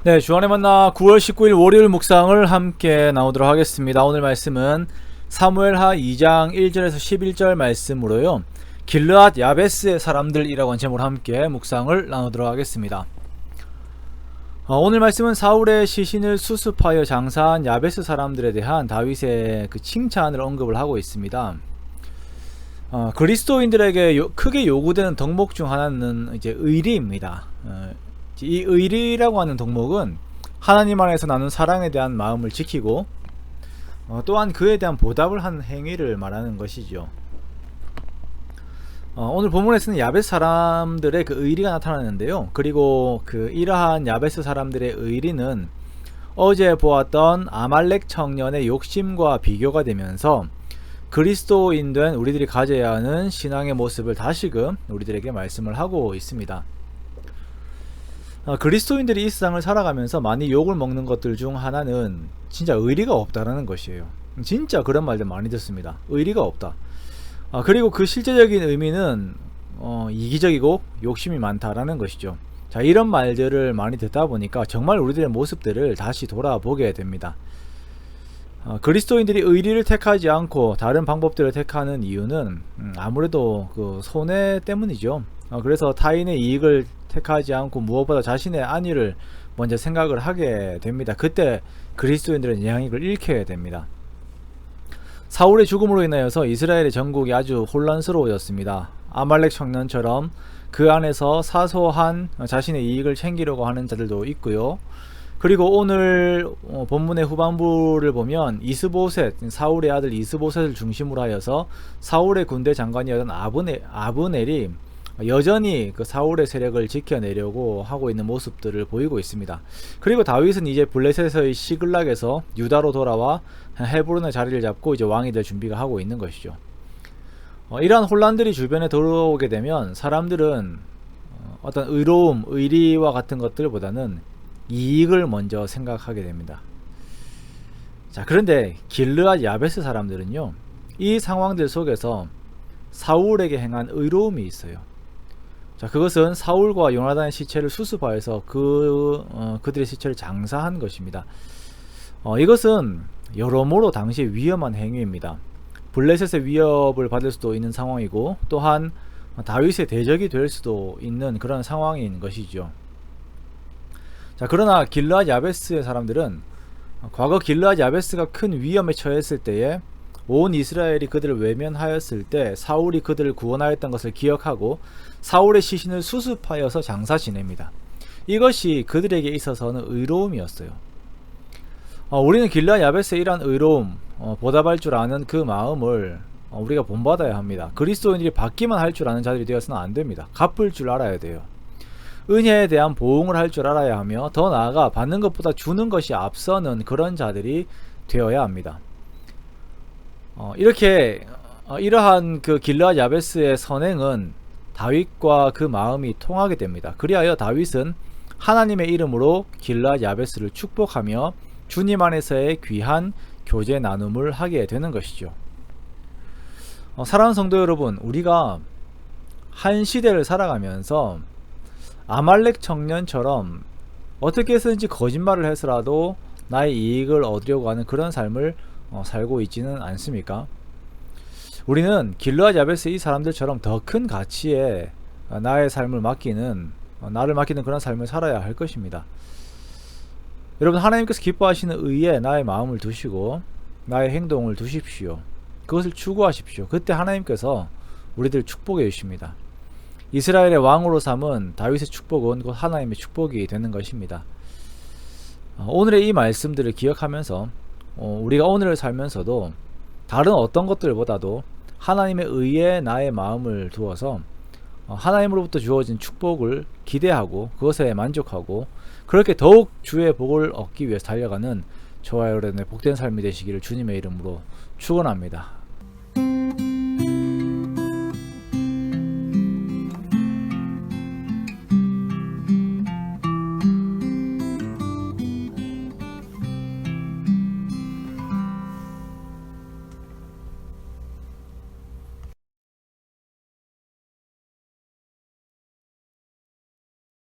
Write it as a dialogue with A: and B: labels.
A: 네, 주안의 만나 9월 19일 월요일 묵상을 함께 나오도록 하겠습니다. 오늘 말씀은 사무엘하 2장 1절에서 11절 말씀으로요, 길르앗 야베스의 사람들이라고 하는 제목으로 함께 묵상을 나누도록 하겠습니다. 오늘 말씀은 사울의 시신을 수습하여 장사한 야베스 사람들에 대한 다윗의 그 칭찬을 언급을 하고 있습니다. 그리스도인들에게 크게 요구되는 덕목 중 하나는 이제 의리입니다. 이 의리라고 하는 덕목은 하나님 안에서 나눈 사랑에 대한 마음을 지키고 또한 그에 대한 보답을 하는 행위를 말하는 것이죠. 오늘 본문에서는 야베스 사람들의 그 의리가 나타나는데요, 그리고 그 이러한 야베스 사람들의 의리는 어제 보았던 아말렉 청년의 욕심과 비교가 되면서 그리스도인 된 우리들이 가져야 하는 신앙의 모습을 다시금 우리들에게 말씀을 하고 있습니다. 그리스도인들이 이 세상을 살아가면서 많이 욕을 먹는 것들 중 하나는 진짜 의리가 없다라는 것이에요. 진짜 그런 말들 많이 듣습니다. 의리가 없다. 그리고 그 실제적인 의미는 이기적이고 욕심이 많다라는 것이죠. 자, 이런 말들을 많이 듣다 보니까 정말 우리들의 모습들을 다시 돌아보게 됩니다. 그리스도인들이 의리를 택하지 않고 다른 방법들을 택하는 이유는 아무래도 그 손해 때문이죠. 그래서 타인의 이익을 택하지 않고 무엇보다 자신의 안위를 먼저 생각을 하게 됩니다. 그때 그리스도인들은 영향력을 잃게 됩니다. 사울의 죽음으로 인하여서 이스라엘의 전국이 아주 혼란스러워졌습니다. 아말렉 청년처럼 그 안에서 사소한 자신의 이익을 챙기려고 하는 자들도 있고요. 그리고 오늘 본문의 후반부를 보면 이스보셋, 사울의 아들 이스보셋을 중심으로 하여서 사울의 군대 장관이었던 아브넬이 여전히 그 사울의 세력을 지켜내려고 하고 있는 모습들을 보이고 있습니다. 그리고 다윗은 이제 블레셋의 시글락에서 유다로 돌아와 헤브론의 자리를 잡고 이제 왕이 될 준비가 하고 있는 것이죠. 이러한 혼란들이 주변에 들어오게 되면 사람들은 어떤 의로움, 의리와 같은 것들보다는 이익을 먼저 생각하게 됩니다. 자, 그런데 길르앗 야베스 사람들은요, 이 상황들 속에서 사울에게 행한 의로움이 있어요. 자, 그것은 사울과 요나단의 시체를 수습하여서 그들의 시체를 장사한 것입니다. 이것은 여러모로 당시 위험한 행위입니다. 블레셋의 위협을 받을 수도 있는 상황이고, 또한 다윗의 대적이 될 수도 있는 그런 상황인 것이죠. 자, 그러나 길르앗 야베스의 사람들은 과거 길르앗 야베스가 큰 위험에 처했을 때에 온 이스라엘이 그들을 외면하였을 때 사울이 그들을 구원하였던 것을 기억하고 사울의 시신을 수습하여서 장사 지냅니다. 이것이 그들에게 있어서는 의로움이었어요. 우리는 길르앗 야베스의 이러한 의로움, 보답할 줄 아는 그 마음을 우리가 본받아야 합니다. 그리스도인들이 받기만 할 줄 아는 자들이 되어서는 안 됩니다. 갚을 줄 알아야 돼요. 은혜에 대한 보응을 할 줄 알아야 하며, 더 나아가 받는 것보다 주는 것이 앞서는 그런 자들이 되어야 합니다. 이러한 그 길르앗 야베스의 선행은 다윗과 그 마음이 통하게 됩니다. 그리하여 다윗은 하나님의 이름으로 길르앗 야베스를 축복하며 주님 안에서의 귀한 교제 나눔을 하게 되는 것이죠. 사랑하는 성도 여러분, 우리가 한 시대를 살아가면서 아말렉 청년처럼 어떻게 해서든지 거짓말을 해서라도 나의 이익을 얻으려고 하는 그런 삶을 살고 있지는 않습니까? 우리는 길르앗 야베스 이 사람들처럼 더 큰 가치에 나의 삶을 맡기는, 나를 맡기는 그런 삶을 살아야 할 것입니다. 여러분, 하나님께서 기뻐하시는 의에 나의 마음을 두시고 나의 행동을 두십시오. 그것을 추구하십시오. 그때 하나님께서 우리들 축복해 주십니다. 이스라엘의 왕으로 삼은 다윗의 축복은 곧 하나님의 축복이 되는 것입니다. 오늘의 이 말씀들을 기억하면서 우리가 오늘을 살면서도 다른 어떤 것들보다도 하나님의 의에 나의 마음을 두어서 하나님으로부터 주어진 축복을 기대하고 그것에 만족하고 그렇게 더욱 주의 복을 얻기 위해서 달려가는 저와 여러분의 복된 삶이 되시기를 주님의 이름으로 축원합니다.